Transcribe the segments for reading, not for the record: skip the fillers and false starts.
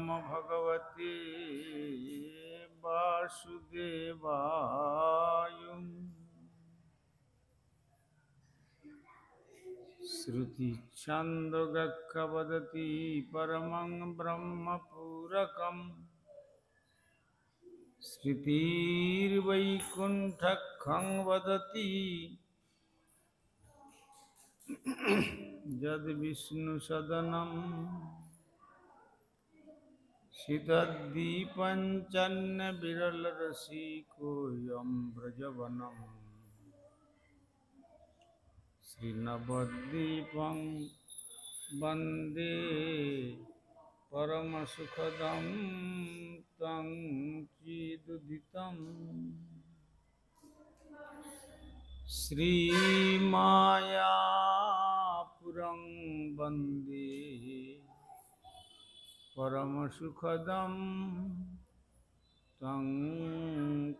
नमो भगवते वासुदेवाय। श्रुतिछन्दोगक्खवदति परमं ब्रह्मपूरकम् श्रुतिर्वैकुण्ठखं वदति यद्विष्णुसदनं शीतद्दीपञ्चन्यविरलरसिकोऽयं व्रजवनं श्रीनवद्वीपं वन्दे परमसुखदं तं चिदुदितं श्रीमायापुरं वन्दे परमसुखदं तं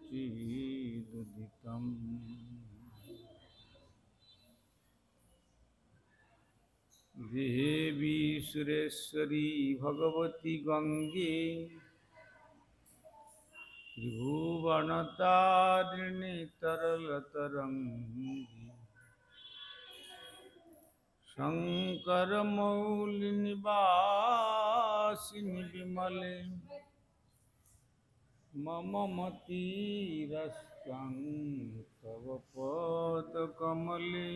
चिदुदितम्। देवी सुरेश्वरी भगवती गंगे त्रिभुवनतारिणी तरलतरंगी शंकर मौलिनिवासिनी विमले मम मतिरस्तं तव पदकमले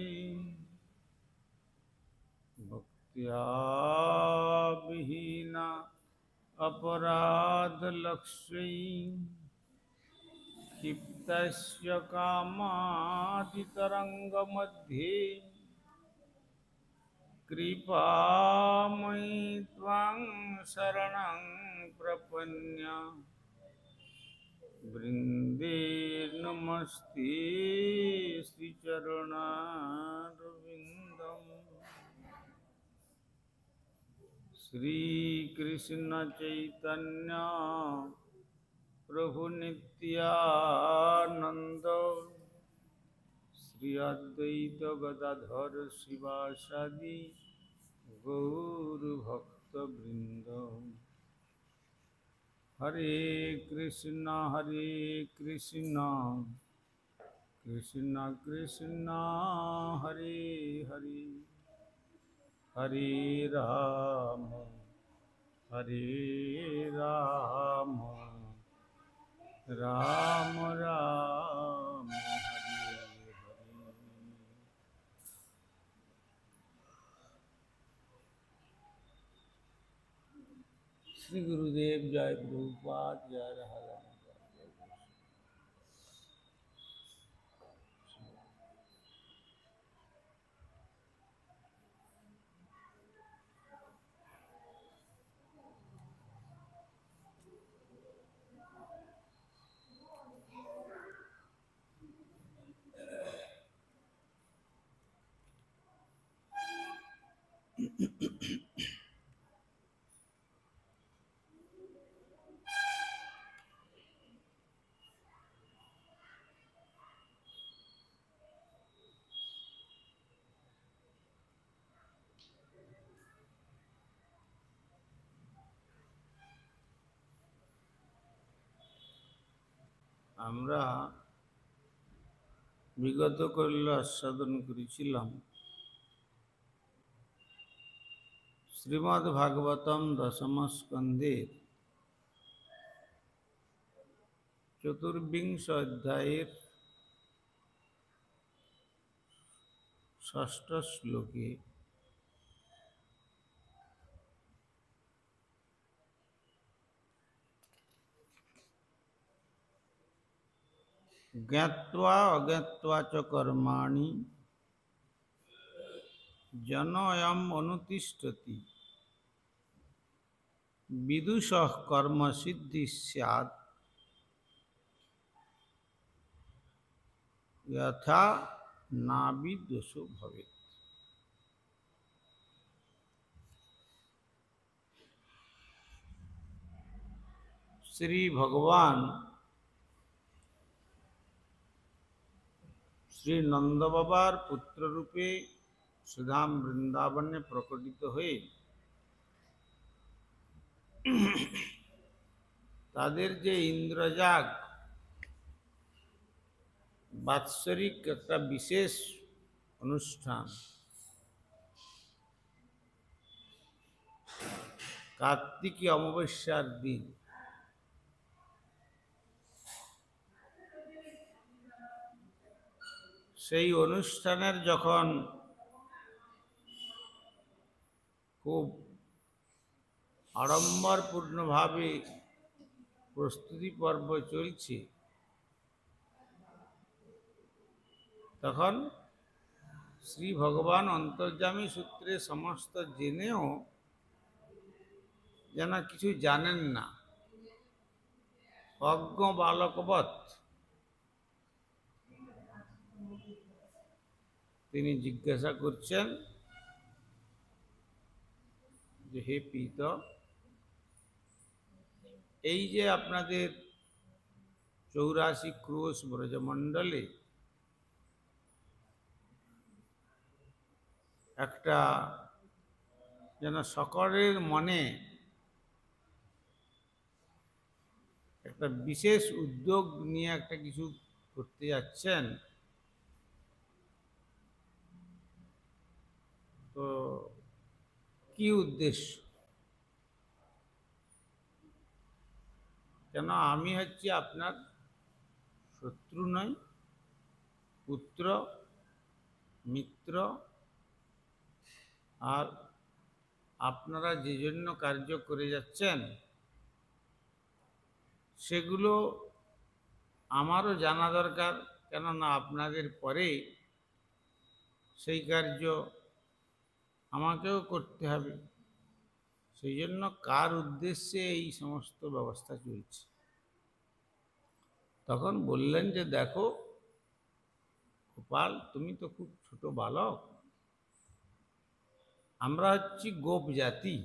भक्त्या विहीना अपराधलक्ष्मी क्षिप्तस्य कामादितरङ्गमध्ये कृपामयि त्वां शरणं प्रपन्य वृन्दे नमस्ते श्रीचरणारविन्दम्। श्री कृष्ण चैतन्य प्रभु नित्यानंद श्री अद्वैत गदाधर शिवासादि गौर भक्त वृंद। हरे कृष्णा कृष्णा कृष्णा हरे हरे हरे राम राम राम हरे हरे। श्री गुरुदेव जय प्रभुपाद जय राधा। আমরা বিগত কল্য আস্বাদন করেছিলাম শ্রীমদ্ ভাগবতম দশম স্কন্ধের চতুর্বিংশ অধ্যায়ের ষষ্ঠ শ্লোকে জ্ঞাত্বা অজ্ঞাত্বা চ কর্মাণি জনয়ম অনুতিষ্ঠতি বিদুষঃ কর্ম সিদ্ধি স্যাৎ যথা নাবিদোষো ভবেৎ। শ্রী ভগবান শ্রী নন্দ বাবার পুত্র রূপে সুধাম বৃন্দাবনে প্রকটিত হয়ে তাদের যে ইন্দ্রজাগ বাৎসরিক একটা বিশেষ অনুষ্ঠান, কার্তিকী অমাবস্যার দিন সেই অনুষ্ঠানের যখন খুব আড়ম্বরপূর্ণভাবে প্রস্তুতি পর্ব চলছে, তখন শ্রী ভগবান অন্তর্যামী সূত্রে সমস্ত জেনেও যেন কিছু জানেন না, অজ্ঞ বালকবৎ তিনি জিজ্ঞাসা করছেন যে হে পিত, এই যে আপনাদের 84 ক্রোশ ব্রজমণ্ডলে একটা যেন সকলের মনে একটা বিশেষ উদ্যোগ নিয়ে একটা কিছু করতে যাচ্ছেন, তো কি উদ্দেশ্য? কেন আমি হচ্ছি আপনার শত্রু নই, পুত্র, মিত্র, আর আপনারা যে জন্য কার্য করে যাচ্ছেন সেগুলো আমারও জানা দরকার, কেননা আপনাদের পরে সেই কার্য আমাকেও করতে হবে। সেই জন্য কার উদ্দেশ্যে এই সমস্ত ব্যবস্থা চলছে? তখন বললেন যে দেখো গোপাল, তুমি তো খুব ছোট বালক, আমরা হচ্ছি গোপ জাতি,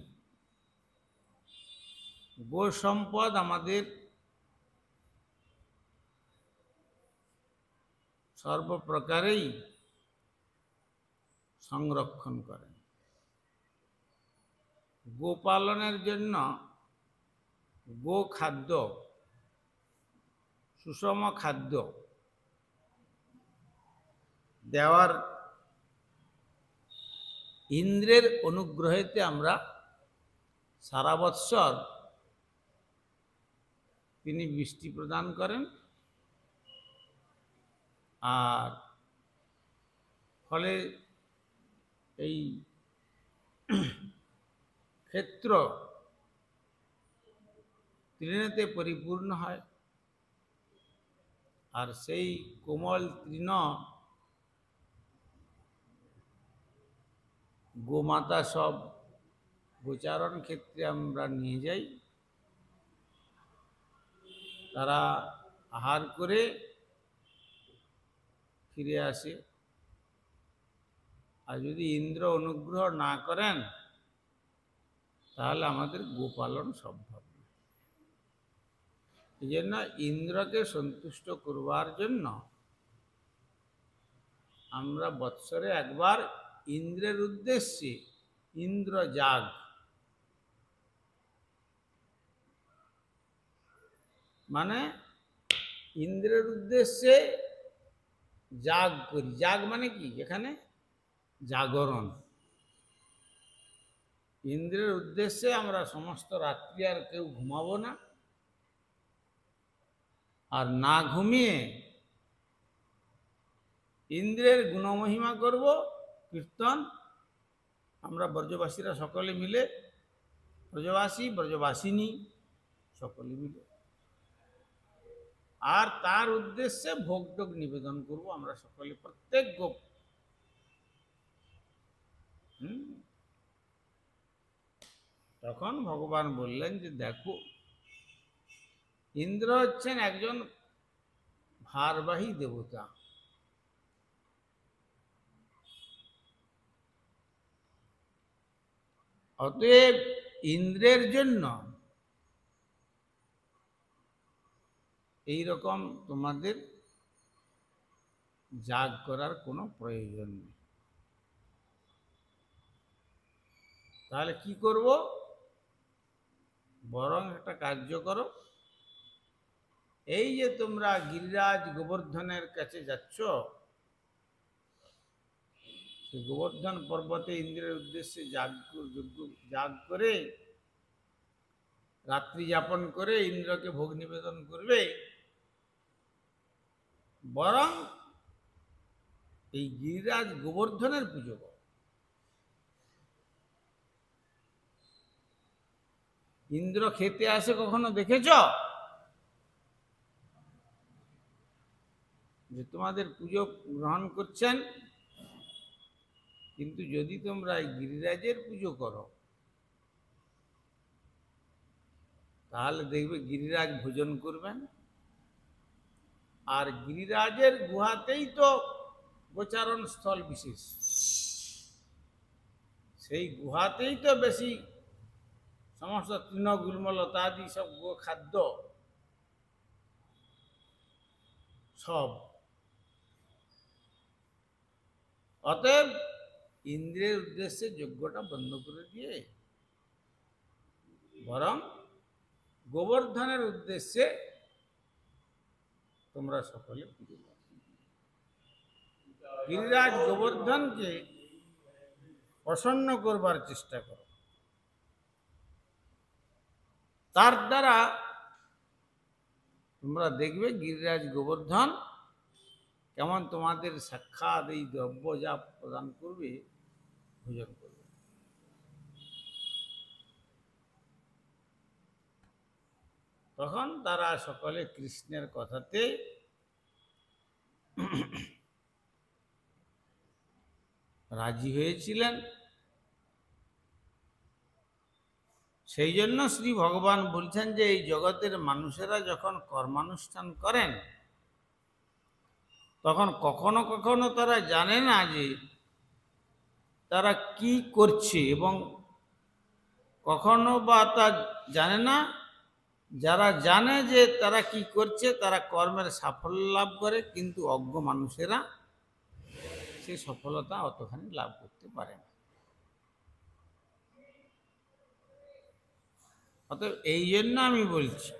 গো সম্পদ আমাদের সর্বপ্রকারেই সংরক্ষণ করেন। গোপালনের জন্য গো খাদ্য, সুষম খাদ্য দেওয়ার ইন্দ্রের অনুগ্রহেতে আমরা সারা বৎসর তিনি বৃষ্টি প্রদান করেন, আর ফলে এই ক্ষেত্র তৃণেতে পরিপূর্ণ হয়, আর সেই কোমল তৃণ গোমাতা সব গোচারণ ক্ষেত্রে আমরা নিয়ে যাই, তারা আহার করে ফিরে আসে। আর যদি ইন্দ্র অনুগ্রহ না করেন তাহলে আমাদের গোপালন সম্ভব না। এই জন্য ইন্দ্রকে সন্তুষ্ট করবার জন্য আমরা বৎসরে একবার ইন্দ্রের উদ্দেশ্যে ইন্দ্রজাগ, মানে ইন্দ্রের উদ্দেশ্যে যাগ করি। যাগ মানে কি? এখানে জাগরণ। ইন্দ্রের উদ্দেশ্যে আমরা সমস্ত রাত্রি আর কেউ ঘুমাবো না, আর না ঘুমিয়ে ইন্দ্রের গুণমহিমা করব, কীর্তন আমরা ব্রজবাসীরা সকলে মিলে, ব্রজবাসী ব্রজবাসিনী সকলে মিলে, আর তার উদ্দেশ্যে ভোগটোগ নিবেদন করব আমরা সকলে, প্রত্যেক গোপ। তখন ভগবান বললেন যে দেখো, ইন্দ্র হচ্ছেন একজন ভারবাহী দেবতা। অতএব ইন্দ্রের জন্য এইরকম তোমাদের যাগ করার কোনো প্রয়োজন নেই। তাহলে কি করব? বরং একটা কার্য করো, এই যে তোমরা গিরিরাজ গোবর্ধনের কাছে যাচ্ছ, সেই গোবর্ধন পর্বতে ইন্দ্রের উদ্দেশ্যে যাগ করে রাত্রি যাপন করে ইন্দ্রকে ভোগ নিবেদন করবে, বরং এই গিরিরাজ গোবর্ধনের পুজো করো। ইন্দ্র খেতে আসে কখনো দেখেছ? যে তোমাদের পুজো গ্রহণ করছেন, কিন্তু যদি তোমরা এই গিরিরাজের পুজো করো তাহলে দেখবে গিরিরাজ ভোজন করবেন, আর গিরিরাজের গুহাতেই তো গোচারণ স্থল বিশেষ, সেই গুহাতেই তো বেশি সমস্ত তৃণগুল্মলতাদি সব খাদ্য সব। অতএব ইন্দ্রের উদ্দেশ্যে যজ্ঞটা বন্ধ করে দিয়ে বরং গোবর্ধনের উদ্দেশ্যে তোমরা সকলে পুজো করো। গিরিরাজ গোবর্ধনকে প্রসন্ন করবার চেষ্টা করো, তার দ্বারা তোমরা দেখবে গিরিরাজ গোবর্ধন কেমন তোমাদের সাক্ষাৎ এই দ্রব্য যা প্রদান করবে ভোজন করবে। তখন তারা সকলে কৃষ্ণের কথাতে রাজি হয়েছিলেন। সেই জন্য শ্রী ভগবান বলছেন যে এই জগতের মানুষেরা যখন কর্মানুষ্ঠান করেন তখন কখনো কখনো তারা জানে না যে তারা কি করছে, এবং কখনো বা তা জানে না। যারা জানে যে তারা কি করছে তারা কর্মের সাফল্য লাভ করে, কিন্তু অজ্ঞ মানুষেরা সে সফলতা অতখানি লাভ করতে পারে না। অতএব এই জন্য আমি বলছি,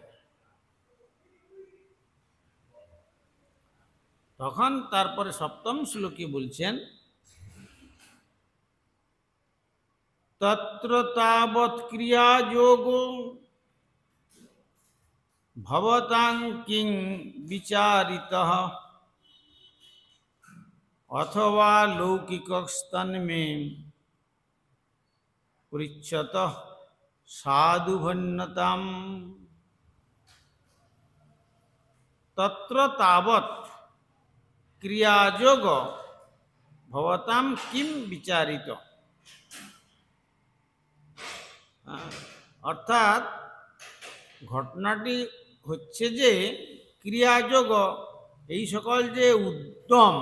তখন তারপরে সপ্তম শ্লোকে বলছেন তত্র তাবৎ ক্রিয়া যোগ ভবতাং কিং বিচারিতঃ অথবা লৌকিকস্তন্মে পৃচ্ছতঃ সাধুভন্যতাম। তত্র তাবৎ ক্রিয়াযোগ ভবতাম কিম বিচারিত। অর্থাৎ ঘটনাটি হচ্ছে যে ক্রিয়াযোগ এই সকল যে উদ্যম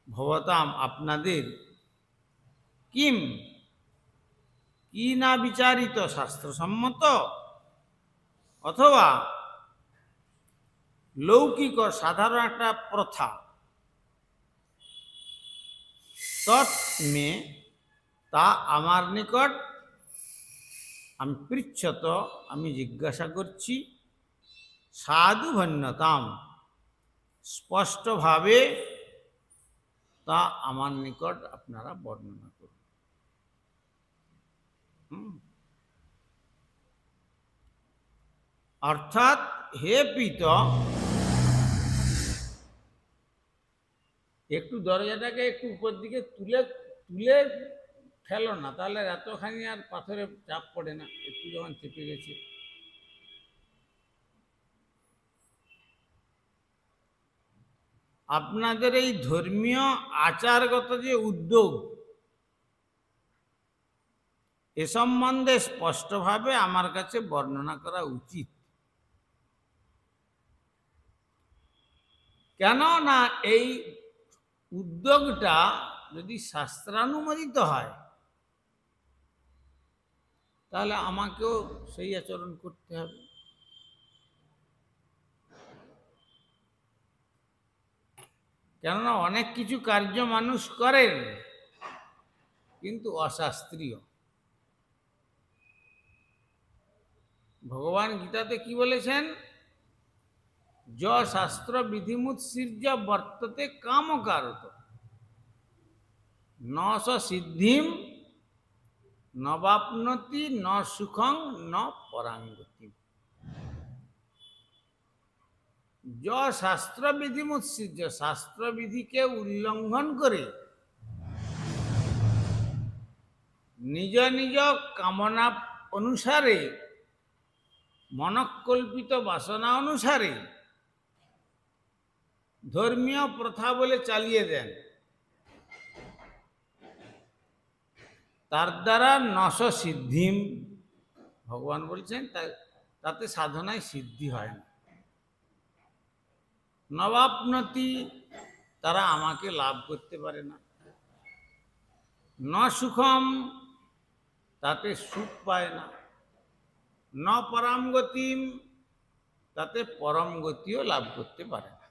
ভবতাম আপনাদের কিম কি না বিচারিত শাস্ত্রসম্মত, অথবা লৌকিক সাধারণ একটা প্রথা, তৎমে তা আমার নিকট আমি পৃচ্ছত আমি জিজ্ঞাসা করছি, সাধুভন্যতাম স্পষ্টভাবে তা আমার নিকট আপনারা বর্ণনা করুন। অর্থাৎ হে পিত, একটু দরজাটাকে একটু উপর দিকে তুলে তুলে ফেলো না, তাহলে এতখানি আর পাথরে চাপ পড়ে না, একটু যখন চেপে গেছে। আপনাদের এই ধর্মীয় আচারগত যে উদ্যোগ, এ সম্বন্ধে স্পষ্টভাবে আমার কাছে বর্ণনা করা উচিত। কেন না এই উদ্যোগটা যদি শাস্ত্রানুমোদিত হয় তাহলে আমাকেও সেই আচরণ করতে হবে। কেননা অনেক কিছু কার্য মানুষ করেন কিন্তু অশাস্ত্রীয়। ভগবান গীতাতে কি বলেছেন? য শাস্ত্র বিধিমুৎসৃজ্য বর্ততে কামকারত ন স সিদ্ধিম নবাপ্নতি ন সুখং ন পরাঙ্গতি। য শাস্ত্র বিধিমুৎসৃজ্য, শাস্ত্রবিধিকে উল্লঙ্ঘন করে নিজ নিজ কামনা অনুসারে, মনকল্পিত বাসনা অনুসারে ধর্মীয় প্রথা বলে চালিয়ে দেন, তার দ্বারা নশ সিদ্ধিম, ভগবান বলছেন তাতে সাধনায় সিদ্ধি হয় না। নবাপ্নতি, তারা আমাকে লাভ করতে পারে না। ন সুখম, তাতে সুখ পায় না। ন পরম গতিম, তাতে পরম গতিও লাভ করতে পারে না।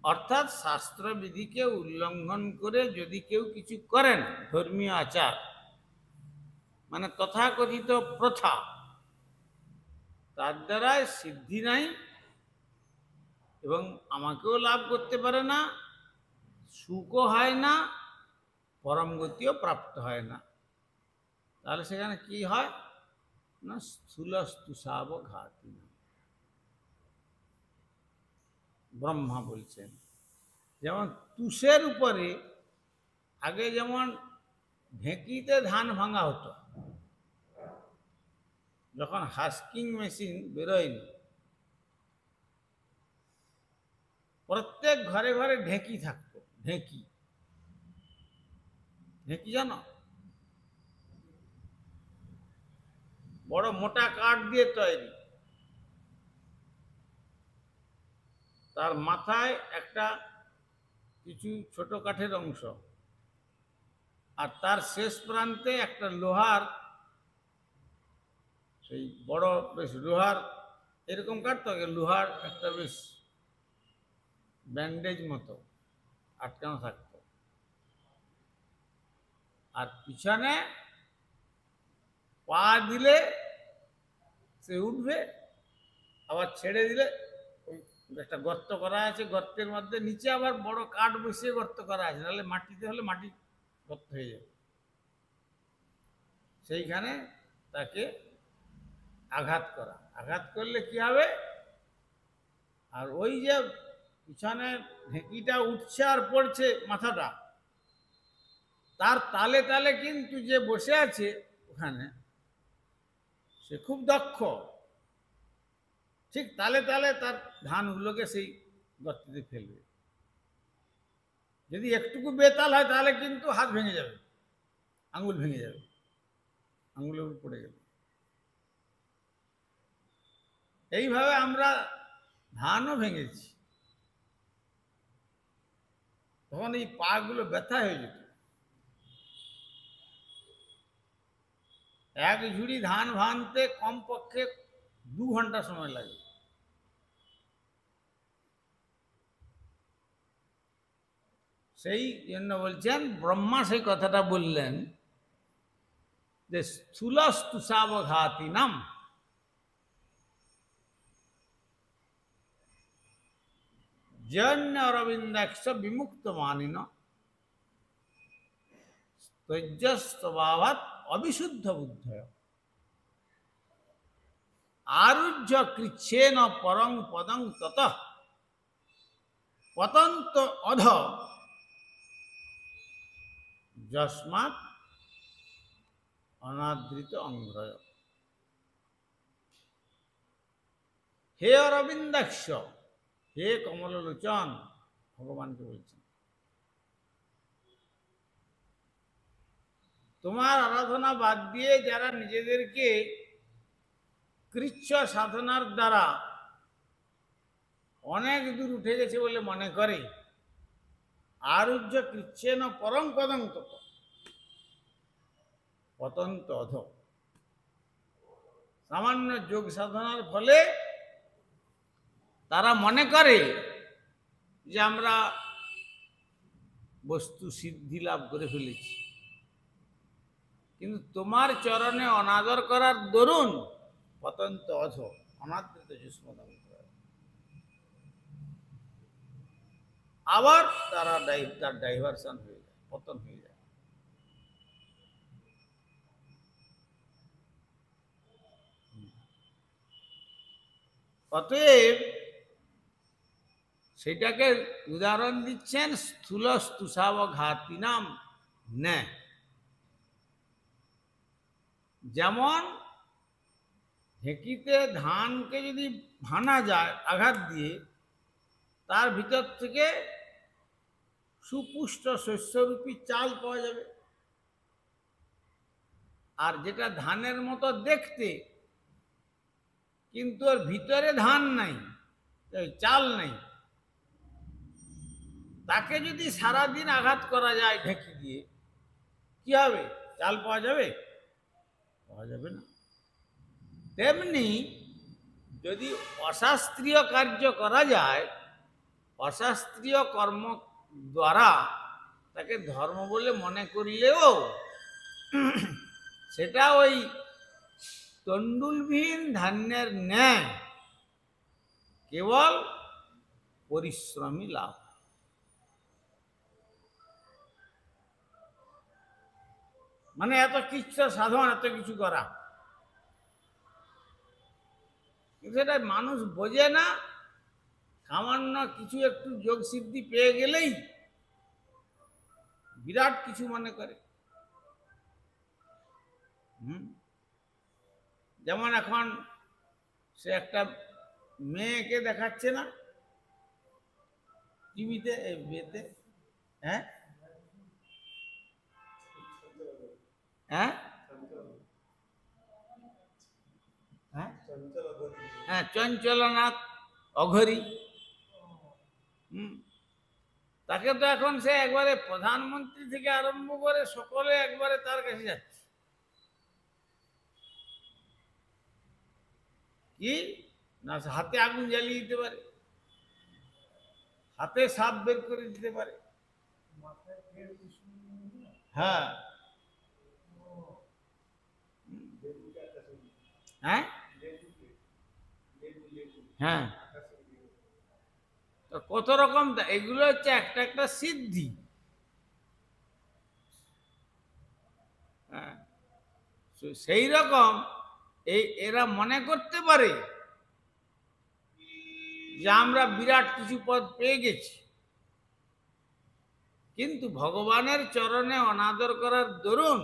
অর্থাৎ শাস্ত্রবিধিকে উল্লঙ্ঘন করে যদি কেউ কিছু করেন, ধর্মীয় আচার মানে তথাকথিত প্রথা, তার দ্বারা সিদ্ধি নাই এবং আমাকেও লাভ করতে পারে না, সুখও হয় না, পরম গতিও প্রাপ্ত হয় না। তাহলে সেখানে কি হয় না? স্থূলস্তুষাব ঘাতি। ব্রহ্মা বলছেন যেমন তুষের উপরে আগে যেমন ঢেঁকিতে ধান ভাঙা হতো, যখন হাস্কিং মেশিন বেরোয়নি, প্রত্যেক ঘরে ঘরে ঢেঁকি থাকতো। ঢেঁকি, ঢেঁকি জানো? বড় মোটা কাঠ দিয়ে তৈরি, তার মাথায় একটা কিছু ছোট কাঠের অংশ, আর তার শেষ প্রান্তে একটা লোহার, সেই বড় বেশ লোহার, এরকম কাঠ তো, লোহার একটা বেশ ব্যান্ডেজ মতো আটকানো থাকতো। আর পিছনে পা দিলে সে উঠবে, আবার ছেড়ে দিলে একটা গর্ত করা আছে, গর্তের মধ্যে নিচে আবার বড় কাঠ বসিয়ে গর্ত করা আছে, নাহলে মাটিতে হলে মাটি গর্ত হয়ে যাবে। সেইখানে তাকে আঘাত করা, আঘাত করলে কি হবে? আর ওই যে পিছনে ঢেঁকিটা উঠছে আর পড়ছে মাথাটা, তার তালে তালে কিন্তু যে বসে আছে ওখানে, সে খুব দক্ষ, ঠিক তালে তালে তার ধানগুলোকে সেই গর্ততে ফেলবে। যদি একটুকু বেতাল হয় তাহলে কিন্তু হাত ভেঙে যাবে, আঙুল ভেঙে যাবে, আঙুলের উপর পড়ে গেল। এইভাবে আমরা ধানও ভেঙেছি, তখন এই পা গুলো ব্যথা হয়ে যেত। এক ঝুড়ি ধান ভাঙতে কমপক্ষে 2 ঘন্টা সময় লাগে। সেই জন্য বলছেন ব্রহ্মা সেই কথাটা বললেন যে স্থূলস্তুষাবঘাতি নাম, জন্য অরবিন্দাক্ষ বিমুক্ত মানিন তৈজস্তভাবাৎ অবিশুদ্ধ বুদ্ধয় আরুহ্য কৃচ্ছেন পরং পদং ততঃ পতন্ত অধ যস্মাৎ অনাদৃত অঙ্গ্রয়। হে অরবিন্দাক্ষ, হে কমললোচন, ভগবানকে বলছেন, তোমার আরাধনা বাদ দিয়ে যারা নিজেদেরকে কৃচ্ছ সাধনার দ্বারা অনেক দূর উঠে গেছে বলে মনে করে, আরুহ্য কৃচ্ছেন পরং পদং তত পতন্ত অধ, সামান্য যোগ সাধনার ফলে তারা মনে করে যে আমরা বস্তু সিদ্ধি লাভ করে ফেলেছি, কিন্তু তোমার চরণে অনাদর করার দরুন পতন্ত অধ অনাদৃত যুষ্মদাম, আবার তার ডাইভার্সন হয়ে যায়, পতন হয়ে যায়। অতএব সেটাকে উদাহরণ দিচ্ছেন স্থূল স্তুষাব ঘাতি নাম নে। যেমন ঢেঁকিতে ধানকে যদি ভানা যায় আঘাত দিয়ে, তার ভিতর থেকে সুপুষ্ট শস্যরূপী চাল পাওয়া যাবে। আর যেটা ধানের মতো দেখতে কিন্তু ওর ভিতরে ধান নাই, চাল নাই, তাকে যদি সারাদিন আঘাত করা যায় ঢেঁকি দিয়ে, কি হবে? চাল পাওয়া যাবে? পাওয়া যাবে না। তেমনি যদি অশাস্ত্রীয় কার্য করা যায়, অশাস্ত্রীয় কর্ম দ্বারা তাকে ধর্ম বলে মনে করলেও সেটা ওই তণ্ডুলবিহীন ধান্যের ন্যায় কেবল পরিশ্রমী লাভ। মানে এত কিচ্ছা সাধন, এত কিছু করা, সেটা মানুষ বোঝে না। সামান্য কিছু একটু যোগ সিদ্ধি পেয়ে গেলেই বিরাট কিছু মনে করে। যেমন এখন সে একটা মেয়েকে দেখাচ্ছে না টিভিতে, বিয়েতে, হ্যাঁ হ্যাঁ হ্যাঁ, চঞ্চলনাথ অঘরী। তাকে তো এখন সে একবারে প্রধানমন্ত্রী থেকে আরম্ভ করে সকলে একবারে তার কাছে যাচ্ছে। কি না, হাতে আগুন জ্বালিয়ে দিতে পারে, হাতে সাপ বের করে দিতে পারে। হ্যাঁ হ্যাঁ হ্যাঁ, কত রকম, এগুলো হচ্ছে একটা একটা সিদ্ধি। সেই রকম এরা মনে করতে পারে যে আমরা বিরাট কিছু পদ পেয়ে গেছি, কিন্তু ভগবানের চরণে অনাদর করার দরুন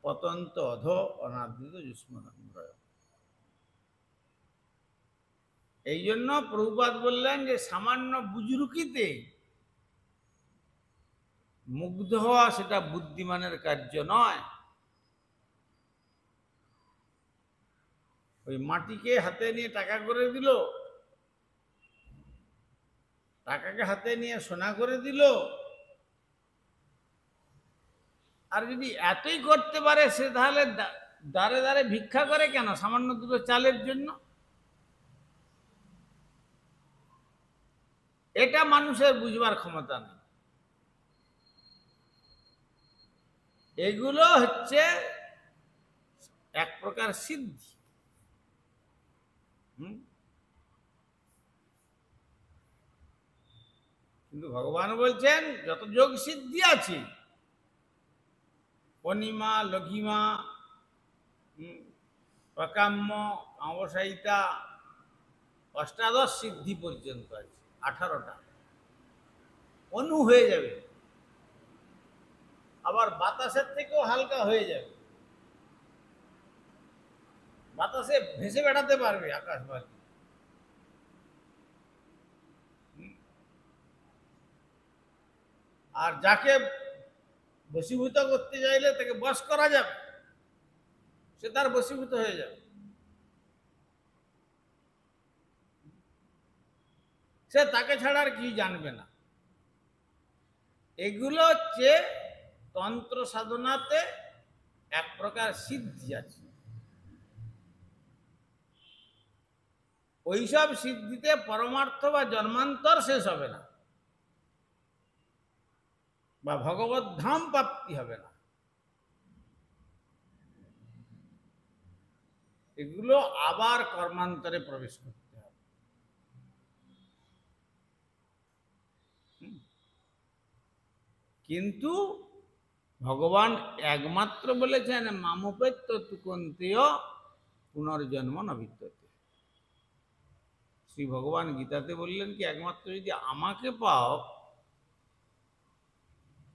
পতন্ত অধ অনাদৃত যুষ্মদাম। এই জন্য প্রভুপাদ বললেন যে সামান্য বুজরুকিতে মুগ্ধ হওয়া সেটা বুদ্ধিমানের কার্য নয়। ওই মাটিকে হাতে নিয়ে টাকা করে দিল, টাকাকে হাতে নিয়ে সোনা করে দিল, আর যদি এতই করতে পারে সে তাহলে দাঁড়ে দাঁড়ে ভিক্ষা করে কেন সামান্য দুটো চালের জন্য? এটা মানুষের বুঝবার ক্ষমতা নেই। এগুলো হচ্ছে এক প্রকার সিদ্ধি। কিন্তু ভগবান বলছেন যত যোগ সিদ্ধি আছে, অনিমা, লঘিমা, প্রকাম্য, অবসায়িতা, অষ্টাদশ সিদ্ধি পর্যন্ত আছে, 18টা অনু হয়ে যাবে, আবার বাতাসের থেকেও হালকা হয়ে যাবে, বাতাসে ভেসে বেড়াতে পারবে আকাশবাণী। আর যাকে বশীভূত করতে চাইলে তাকে বশ করা যাবে, সে তার বশীভূত হয়ে যাবে। সে তাকে ছাড়া আর কি জানবে না। এগুলো হচ্ছে তন্ত্র সাধনাতে এক প্রকার সিদ্ধি আছে। ওইসব সিদ্ধিতে পরমার্থ বা জন্মান্তর শেষ হবে না। বা ভগবত ধাম প্রাপ্তি হবে না। এগুলো আবার কর্মান্তরে প্রবেশ করতে হবে। কিন্তু ভগবান একমাত্র বলেছেন মামুপেত্য তুকন্তেয় পুনর্জন্ম ন বিদ্যতে। শ্রী ভগবান গীতাতে বললেন কি, একমাত্র যদি আমাকে পাও,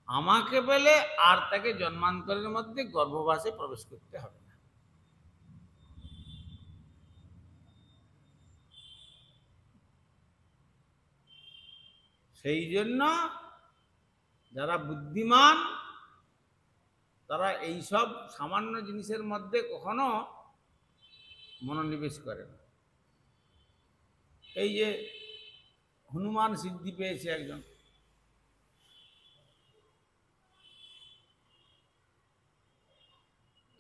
আমাকে পেলে আর তাকে জন্মান্তরের মধ্যে গর্ভবাসে প্রবেশ করতে হবে না। সেই জন্য যারা বুদ্ধিমান তারা এইসব সামান্য জিনিসের মধ্যে কখনো মনোনিবেশ করে না। এই যে হনুমান সিদ্ধি পেয়েছে একজন,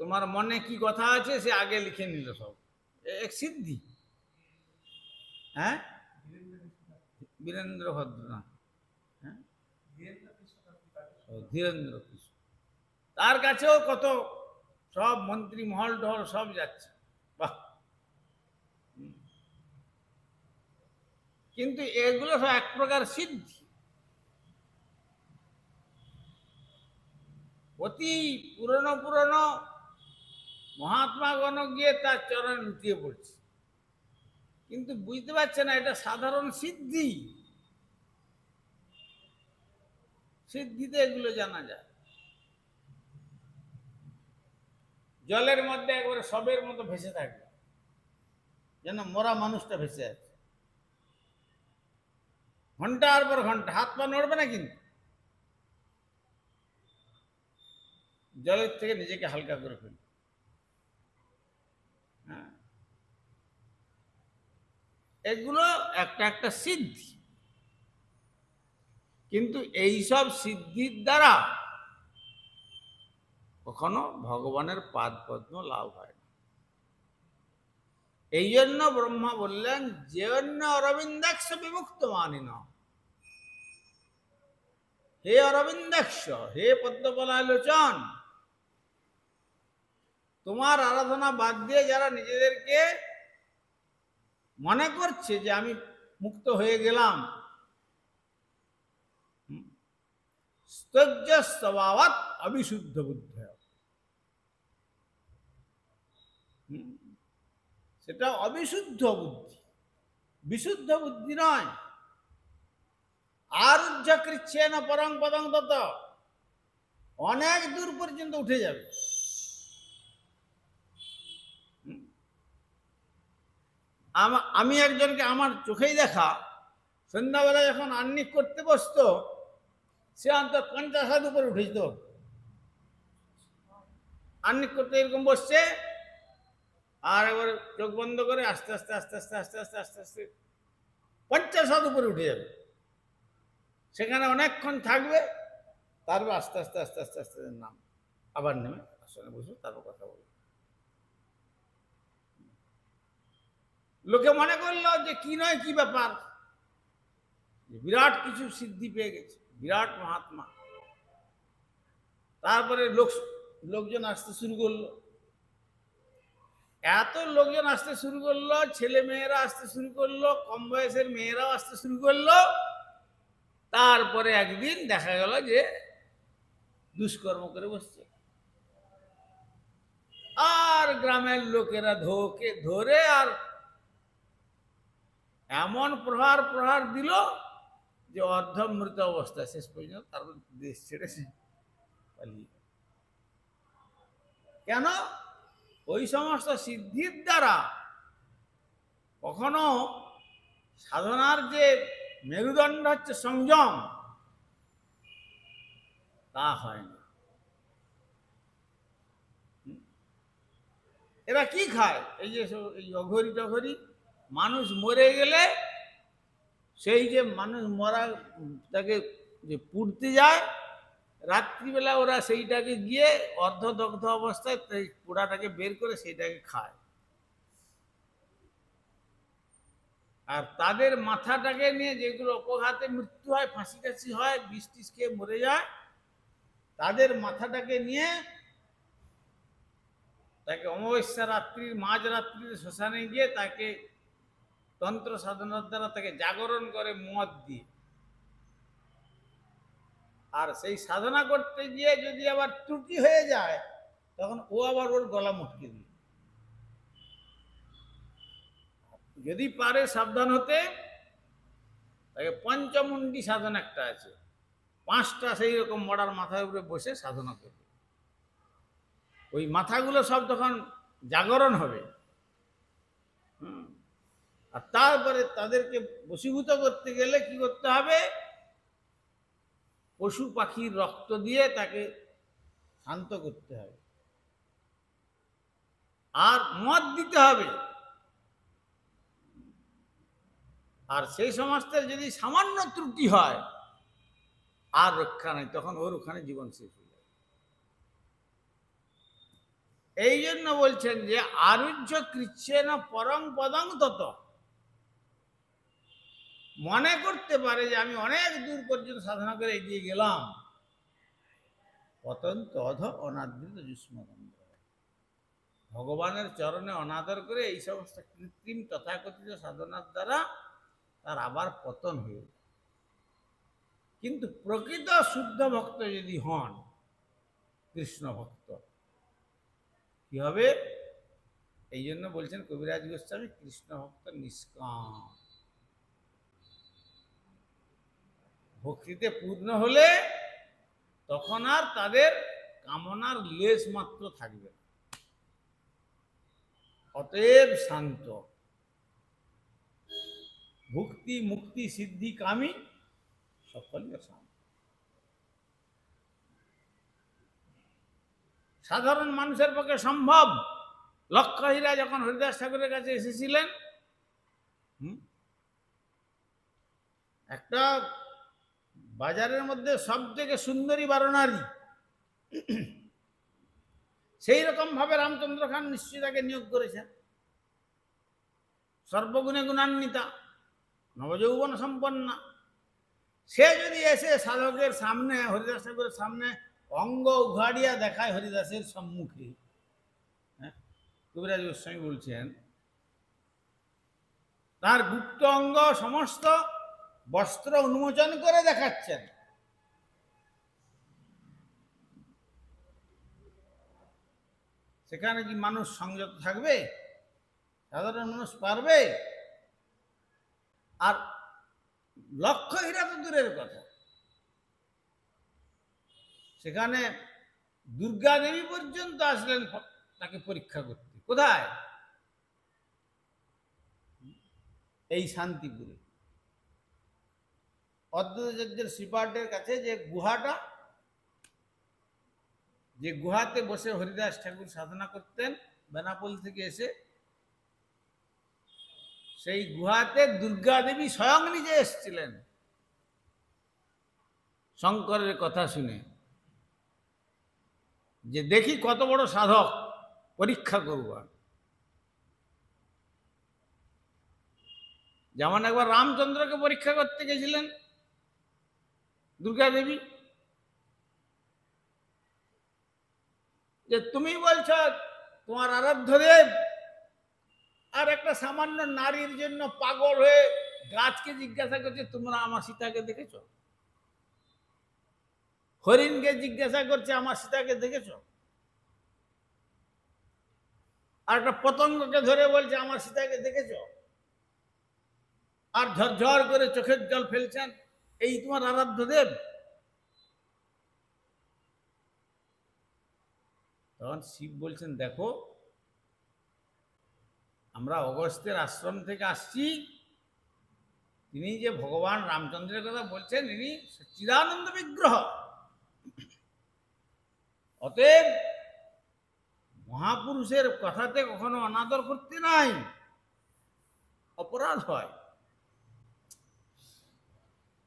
তোমার মনে কি কথা আছে সে আগে লিখে নিল সব, এক সিদ্ধি। হ্যাঁ, বীরেন্দ্র ভদ্র না, হ্যাঁ ধীরেন্দ্র কৃষ্ণ, তার কাছেও কত সব মন্ত্রী মহল টহল সব যাচ্ছে, বাহ। কিন্তু এগুলো সব এক প্রকার সিদ্ধি। অতি পুরনো পুরনো মহাত্মাগণ গিয়ে তার চরণ লুটিয়ে পড়ছে, কিন্তু বুঝতে পারছে না এটা সাধারণ সিদ্ধি। সিদ্ধিতে এগুলো জানা যায়। জলের মধ্যে একবারে সবের মতো ভেসে থাকবে, যেন মরা মানুষটা ভেসে আছে, ঘন্টার পর ঘন্টা হাত পা নড়বে না, কিন্তু জলের থেকে নিজেকে হালকা করে ফেলবে। হ্যাঁ, এগুলো একটা একটা সিদ্ধি। কিন্তু এইসব সিদ্ধির দ্বারা কখনো ভগবানের পাদ পদ্ম লাভ হয় না। এই জন্য ব্রহ্মা বললেন যে অন্য অরবিন্দাক্ষ বিমুক্ত মানিন, হে অরবিন্দাক্ষ, হে পদ্মপলালোচন, তোমার আরাধনা বাদ দিয়ে যারা নিজেদেরকে মনে করছে যে আমি মুক্ত হয়ে গেলাম, স্তজ্জ স্বভাবাৎ অবিশুদ্ধ বুদ্ধ, সেটা অবিশুদ্ধ বুদ্ধি, বিশুদ্ধ বুদ্ধি নয়। আরুহ্য কৃচ্ছেন পরং পদং তত, অনেক দূর পর্যন্ত উঠে যাবে। আমি একজনকে আমার চোখেই দেখা, সন্ধ্যাবেলা যখন আহ্নিক করতে বসতো, সে অন্তত 50 হাত উপরে উঠেছিল। আহ্নিক করতে এরকম বসছে, আর এবার চোখ বন্ধ করে আস্তে আস্তে আস্তে আস্তে আস্তে আস্তে আস্তে আস্তে 50 হাত উপরে উঠে যাবে। সেখানে অনেকক্ষণ থাকবে, তারপর আস্তে আস্তে আস্তে আস্তে আস্তে নাম, আবার নেমে আসনে বসে তারপর কথা বলবে। লোকে মনে করলো যে কি নয় কি ব্যাপার, বিরাট কিছু সিদ্ধি পেয়ে গেছে, বিরাট মহাত্মা। তারপরে লোকজন আসতে শুরু করলো, এত লোকজন আসতে শুরু করলো, ছেলে মেয়েরা আসতে শুরু করলো, কম বয়সের মেয়েরাও আসতে শুরু করলো। তারপরে একদিন দেখা গেল যে দুষ্কর্ম করে বসছে, আর গ্রামের লোকেরা ধরে আর এমন প্রহার প্রহার দিল যে অর্ধমৃত অবস্থা, শেষ পর্যন্ত তারপর দেশ ছেড়েছে পালিয়ে। কেন? ওই সমস্ত সিদ্ধির দ্বারা কখনো সাধনার যে মেরুদণ্ড হচ্ছে সংযম, তা হয় না। এরা কি খায়? এই যে এই অঘরি টঘরি, মানুষ মরে গেলে সেই যে মানুষ মরা তাকে যে পুড়তে যায়, রাত্রিবেলা ওরা সেইটাকে গিয়ে অর্ধদগ্ধ অবস্থায় পোড়াটাকে বের করে সেইটাকে খায়। আর তাদের মাথাটাকে নিয়ে যেগুলো অপঘাতে মৃত্যু হয়, ফাঁসি টাসি হয়, বিষ টিস খেয়ে মরে যায়, তাদের মাথাটাকে নিয়ে তাকে অমাবস্যা রাত্রির মাঝরাত্রির শ্মশানে গিয়ে তাকে তন্ত্র সাধনার দ্বারা তাকে জাগরণ করে মদ দিয়ে। আর সেই সাধনা করতে গিয়ে যদি আবার ত্রুটি হয়ে যায় তখন ও আবার ওর গলা মুটকে দিল। যদি পারে সাবধান হতে, তাকে পঞ্চমুণ্ডী সাধনা একটা আছে, 5টা সেই রকম মরার মাথার উপরে বসে সাধনা করবে। ওই মাথাগুলো সব তখন জাগরণ হবে। আর তারপরে তাদেরকে বশীভূত করতে গেলে কি করতে হবে? পশু পাখির রক্ত দিয়ে তাকে শান্ত করতে হবে, আর মদ দিতে হবে। আর সেই সমস্তের যদি সামান্য ত্রুটি হয় আর রক্ষা নাই, তখন ওর ওখানে জীবন শেষ হয়ে যাবে। এই জন্য বলছেন যে আরুহ্য কৃচ্ছেন পরং পদং তত। মনে করতে পারে যে আমি অনেক দূর পর্যন্ত সাধনা করে এগিয়ে গেলাম, পতন্ত অধ অনাদৃত যুষ্মগন্ধ। ভগবানের চরণে অনাদর করে এই সমস্ত কৃত্রিম তথাকথিত সাধনার দ্বারা তার আবার পতন হয়ে যায়। কিন্তু প্রকৃত শুদ্ধ ভক্ত যদি হন, কৃষ্ণ ভক্ত, কি হবে? এই জন্য বলছেন কবিরাজ গোস্বামী, কৃষ্ণ ভক্ত নিষ্কাম। ভক্তিতে পূর্ণ হলে তখন আর তাদের কামনার লেশ মাত্র থাকবে না। অতএব শান্ত। ভক্তি মুক্তি সিদ্ধি কামী সকলে শান্ত। সাধারণ মানুষের পক্ষে সম্ভব। লক্ষহীরা যখন হরিদাস ঠাকুরের কাছে এসেছিলেন, একটা বাজারের মধ্যে সব থেকে সুন্দরী বারনারী, সেই রকম ভাবে রামচন্দ্র খান নিশ্চয়ই তাকে নিয়োগ করেছেন। সর্বগুণে গুণান্বিতা, নবযৌবন সম্পন্না। সে যদি এসে সাধকের সামনে, হরিদাস ঠাকুরের সামনে অঙ্গ উঘাড়িয়া দেখায় হরিদাসের সম্মুখে, কবিরাজ গোস্বামী বলছেন তার গুপ্ত অঙ্গ সমস্ত বস্ত্র উন্মোচন করে দেখাচ্ছেন, সেখানে কি মানুষ সংযত থাকবে? সাধারণ মানুষ পারবে? আর লক্ষহীরা তো দূরের কথা, সেখানে দুর্গা দেবী পর্যন্ত আসলেন তাকে পরীক্ষা করতে। কোথায়? এই শান্তিপুরে অদ্বৈতাচার্যের শ্রীপাঠের কাছে যে গুহাটা, যে গুহাতে বসে হরিদাস ঠাকুর সাধনা করতেন বেনাপোল থেকে এসে, সেই গুহাতে দুর্গা দেবী স্বয়ং নিজে এসেছিলেন শঙ্করের কথা শুনে, যে দেখি কত বড় সাধক, পরীক্ষা করব। যেমন একবার রামচন্দ্রকে পরীক্ষা করতে গেছিলেন দুর্গা দেবী, যে তুমি বলছ তোমার আরাধ্য দেব আর একটা সামান্য নারীর জন্য পাগল হয়ে গাছকে জিজ্ঞাসা করছে তোমরা আমার সীতাকে দেখেছ? হরিণকে জিজ্ঞাসা করছে আমার সীতাকে দেখেছ? আর একটা পতঙ্গকে ধরে বলছে আমার সীতাকে দেখেছ? আর ঝরঝর করে চোখের জল ফেলছেন, এই তোমার আরাধ্য দেব? তখন শিব বলছেন, দেখো আমরা অগস্ত্যের আশ্রম থেকে আসছি, তিনি যে ভগবান রামচন্দ্রের কথা বলছেন ইনি সচ্চিদানন্দ বিগ্রহ। অতএব মহাপুরুষের কথাতে কখনো অনাদর করতে নাই, অপরাধ হয়।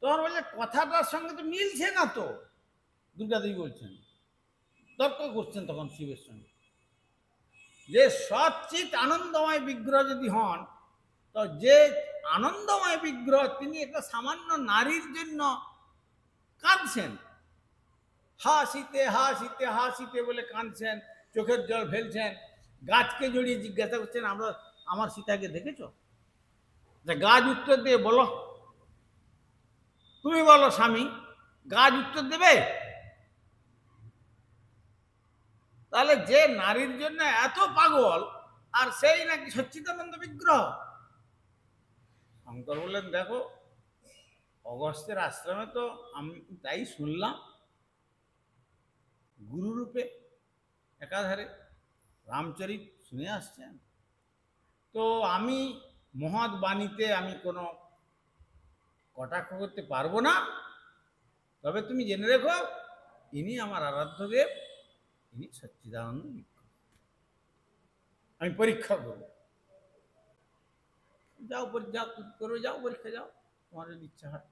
তখন বলছে কথাটার সঙ্গে তো মিলছে না তো, দুর্গাদেবী বলছেন, তর্ক করছেন তখন শিবের সঙ্গে, যে সচ্চিত আনন্দময় বিগ্রহ যদি হন, তো যে আনন্দময় বিগ্রহ তিনি একটা সামান্য নারীর জন্য কাঁদছেন, হাসিতে হাসিতে হাসিতে বলে কাঁদছেন, চোখের জল ফেলছেন, গাছকে জড়িয়ে জিজ্ঞাসা করছেন, আমার সীতাকে দেখেছ? গাছ উত্তর দিয়ে, বলো, তুমি বলো স্বামী, গাছ উত্তর দেবে? তাহলে যে নারীর জন্য এত পাগল, আর সেই নাকি সচ্চিদানন্দ বিগ্রহ। শঙ্কর বললেন, দেখো, অগস্ত্যের আশ্রমে তো আমি তাই শুনলাম, গুরুরূপে একাধারে রামচরিত শুনে আসছেন। তো আমি মহৎ বাণীতে আমি কোনো কটাক্ষ করতে পারবো না। তবে তুমি জেনে রেখো, ইনি আমার আরাধ্য দেব, ইনি সচ্চিদানন্দ বিগ্রহ। আমি পরীক্ষা করব। যাও করবে, যাও পরীক্ষা, যাও, তোমার যদি ইচ্ছা হয়।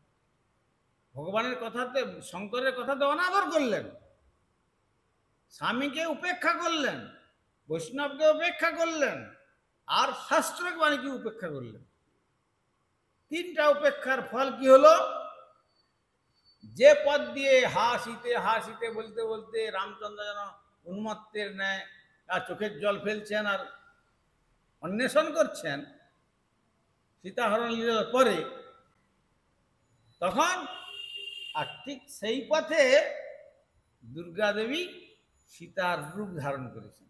ভগবানের কথাতে, শঙ্করের কথাতে অনাদর করলেন, স্বামীকে উপেক্ষা করলেন, বৈষ্ণবকে উপেক্ষা করলেন, আর শাস্ত্রিক বাণীকে উপেক্ষা করলেন। তিনটা উপেক্ষার ফল কি হলো? যে পথ দিয়ে হাসিতে হাসিতে বলতে বলতে রামচন্দ্র যেন উন্মত্তের ন্যায় আর চোখের জল ফেলছেন আর অন্বেষণ করছেন সীতাহরণ লীলার পরে, তখন আর ঠিক সেই পথে দুর্গা দেবী সীতার রূপ ধারণ করেছেন।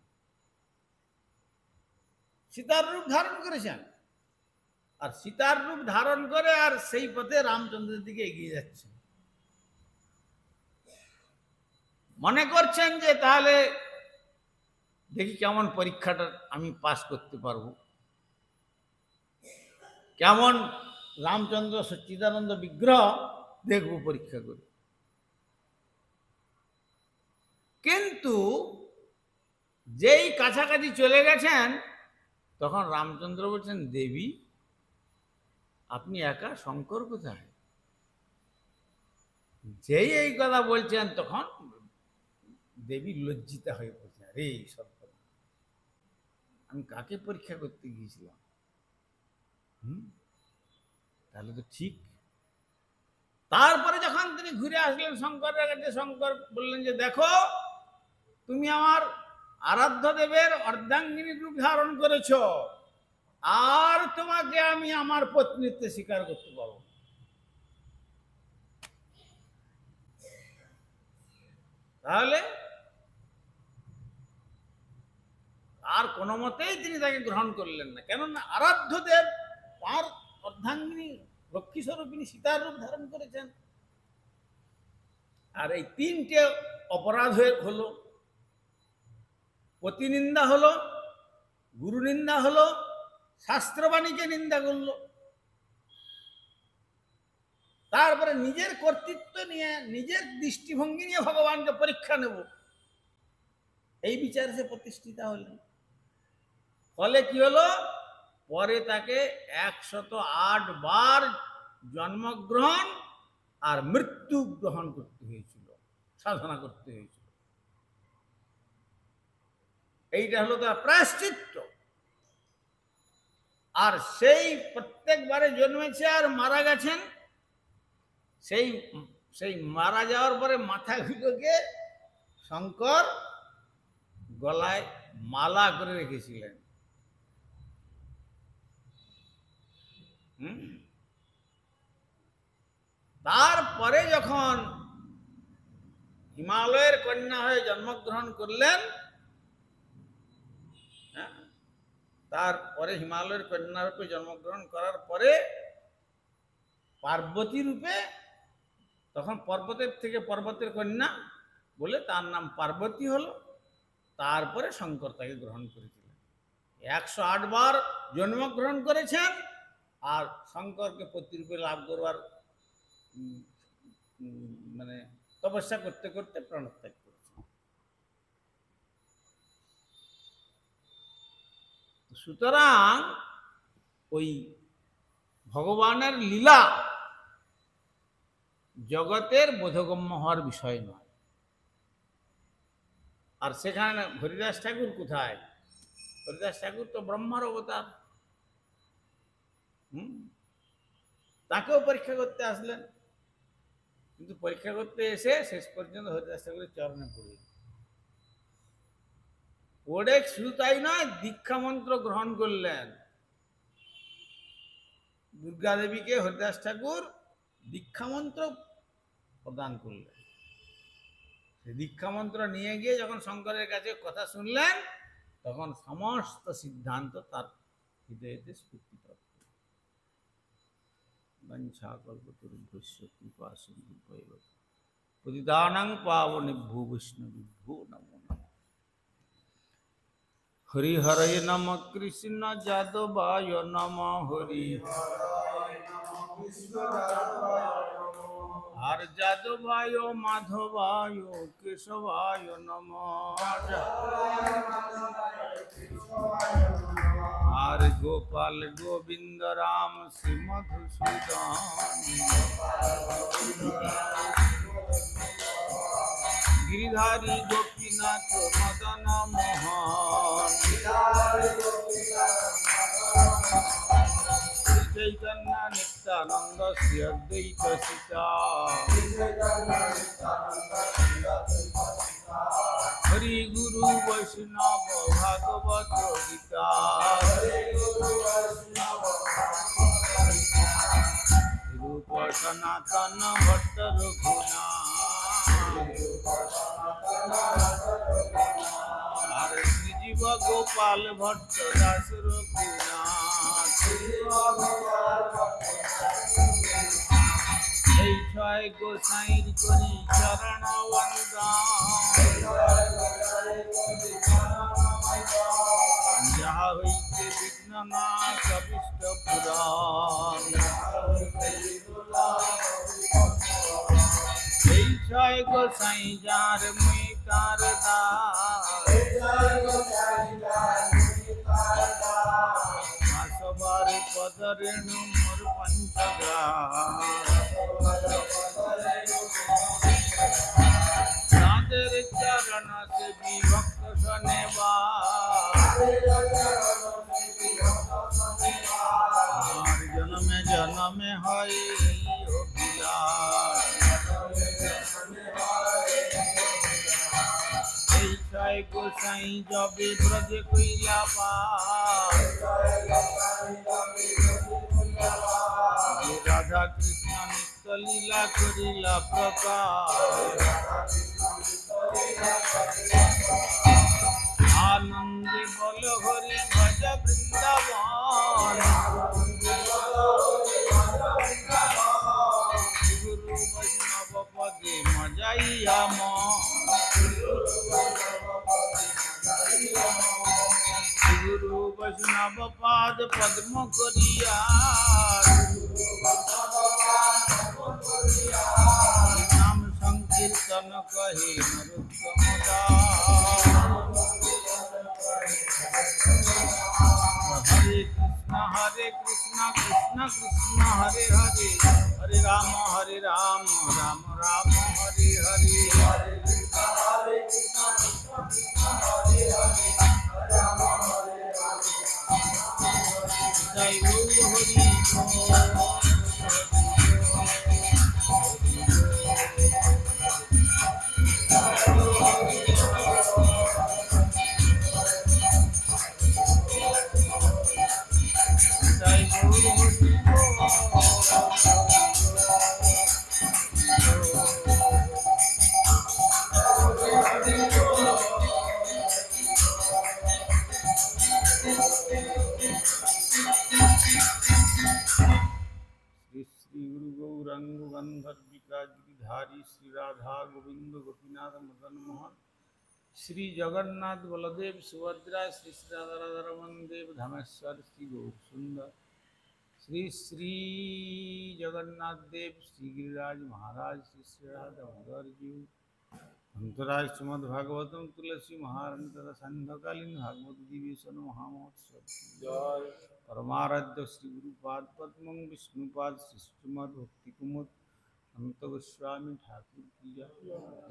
সীতার রূপ ধারণ করেছেন, আর সীতার রূপ ধারণ করে আর সেই পথে রামচন্দ্রের দিকে এগিয়ে যাচ্ছেন। মনে করছেন যে তাহলে দেখি কেমন পরীক্ষাটা আমি পাস করতে পারবো, কেমন রামচন্দ্র সচ্চিদানন্দ বিগ্রহ দেখব পরীক্ষা করে। কিন্তু যেই কাছাকাছি চলে গেছেন, তখন রামচন্দ্র বলছেন, দেবী আপনি একা, শঙ্কর কোথায়? যেই এই কথা বলছেন, তখন দেবী লজ্জিতা হয়ে পড়ছেন, আরে সব আমি কাকে পরীক্ষা করতে গিয়েছিলাম? তাহলে তো ঠিক। তারপরে যখন তিনি ঘুরে আসলেন শঙ্করের কাছে, শঙ্কর বললেন যে, দেখো, তুমি আমার আরাধ্য দেবের অর্ধাঙ্গিনী রূপ ধারণ করেছ, আর তোমাকে আমি আমার পত্নীত্বে স্বীকার করতে পারবো। তাহলে আর কোনো মতেই তিনি তাকে গ্রহণ করলেন না, কেননা আরাধ্য দেব তার অর্ধাঙ্গিনী লক্ষ্মী স্বরূপিনী সীতার রূপ ধারণ করেছেন। আর এই তিনটে অপরাধ হলো, পতিনিন্দা হলো, গুরু নিন্দা হলো, শাস্ত্রবাণীকে নিন্দা করলো। তারপরে নিজের কর্তৃত্ব নিয়ে, নিজের দৃষ্টিভঙ্গি নিয়ে ভগবানকে পরীক্ষা নেব, এই বিচারে সে প্রতিষ্ঠিত হলেন। ফলে কি হলো? পরে তাকে 108 বার জন্মগ্রহণ আর মৃত্যু গ্রহণ করতে হয়েছিল, সাধনা করতে হয়েছিল। এইটা হলো তার প্রায়শ্চিত্ত। আর সেই প্রত্যেকবারে জন্মেছে আর মারা গেছেন, সেই মারা যাওয়ার পরে মাথাগুলোকে শঙ্কর গলায় মালা করে রেখেছিলেন। তারপরে যখন হিমালয়ের কন্যা হয়ে জন্মগ্রহণ করলেন, তারপরে হিমালয়ের কন্যা রূপে জন্মগ্রহণ করার পরে পার্বতী রূপে, তখন পর্বতের থেকে পর্বতের কন্যা বলে তার নাম পার্বতী হলো। তারপরে শঙ্কর তাকে গ্রহণ করেছিলেন। 108 বার জন্মগ্রহণ করেছেন, আর শঙ্করকে পতিরূপে লাভ করবার মানে তপস্যা করতে করতে প্রাণত্যাগ করেছেন। সুতরাং ওই ভগবানের লীলা জগতের বোধগম্য হওয়ার বিষয় নয়। আর সেখানে হরিদাস ঠাকুর কোথায়? হরিদাস ঠাকুর তো ব্রহ্মার অবতার। তাকেও পরীক্ষা করতে আসলেন। কিন্তু পরীক্ষা করতে এসে শেষ পর্যন্ত হরিদাস ঠাকুরের চরণে পড়ে পড়ে শুধু তাই নয়, দীক্ষা মন্ত্র গ্রহণ করলেন। দুর্গা দেবীকে হরিদাস ঠাকুর দীক্ষা মন্ত্র প্রদান করলেন। সেই দীক্ষা মন্ত্র নিয়ে গিয়ে যখন শঙ্করের কাছে কথা শুনলেন, তখন সমস্ত সিদ্ধান্ত তার হৃদয়তে স্ফূর্তিপ্রাপ্ত। বঞ্ছাকল্পতরুভ্যশ্চ কৃপা সিন্ধুভ্যেব পতিতানাং পাবনেভ্যো বৈষ্ণবেভ্যো নমো নমঃ। হরি হরয়ে নমঃ কৃষ্ণ যাদবায় নমঃ। হরি আর যাদবায় মাধবায় কেশবায় নমঃ। আর গোপাল গোবিন্দ রাম শ্রী মধুসূদন। গিরিধারী গোপীনাথ মদন মোহন। চৈতন্য নিত্যানন্দ শ্রী অদ্বৈত সীতা। হরি গুরু বৈষ্ণব ভাগবত গীতা। রূপ সনাতন ভট্ট রঘুনাথ। আর শ্রীজীব গোপাল ভট্ট দাস রঘুনাথ। এই ছয় গোসাইর করি চরণ বন্দন। যাহা হইতে বিঘ্ন নাশ অভীষ্ট পুরাণ। এই ছয় গোসাই যার মুই তার দাস। সবার পদ রেণু মোর পঞ্চগ্রাম। তাদের চরণ সে বিভক্ত শোনেবার। আর জনমে জনমে হয় অভিলাষ। এই ছয় গোসাই যবে ব্রজ কইলা বাস। রাধা কৃষ্ণ নিত্য লীলা করিলা প্রকাশ। আনন্দে বল হরি ভজ বৃন্দাবন। গুরু বৈষ্ণব পদে মজাইয়া মন। গুরু বৈষ্ণব পাদ পদ্ম করিয়া। নাম সংকীর্তন কহে নরোত্তম দাস। হরে কৃষ্ণ কৃষ্ণ কৃষ্ণ হরে হরে, হরে রাম রাম রাম হরে হরে। জয় গৌর হরি गिरिधारी श्री राधा गोविंद गोपीनाथ मदन मोहन। श्री जगन्नाथ बलदेव सुभद्रा श्री श्री राधा रमन देव धामेश्वर श्री गौर सुंदर। श्री श्री जगन्नाथ देव श्री गिरिराज महाराज श्री श्री राधा दामोदर जी। अंतराज श्रीमद भागवतम तुलसी महारानी तथा संध्याकालीन भागवत अधिवेशन महामहोत्सव। परमाराध्य श्री गुरुपाद पद्म विष्णुपाद श्री श्रीमद भक्ति कुमुद संत गोस्वामी ठाकुर की जय।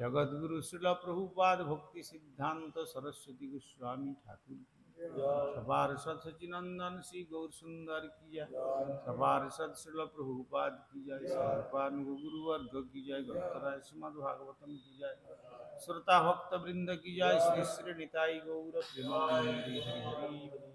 जगत गुरु श्रील प्रभुपाद भक्ति सिद्धांत सरस्वती गोस्वामी ठाकुर की सपार्षद सचिनंदन श्री गौर सुंदर की जय, सपार्षद श्रील प्रभुपाद की जय, सपान गुरुवर्ग की जय, ग्रंथराज श्रीमद् भागवतम की जय, श्रोता भक्त वृंद की जय, श्री श्री निताई गौर प्रेमानंदी हरि हरि बोल।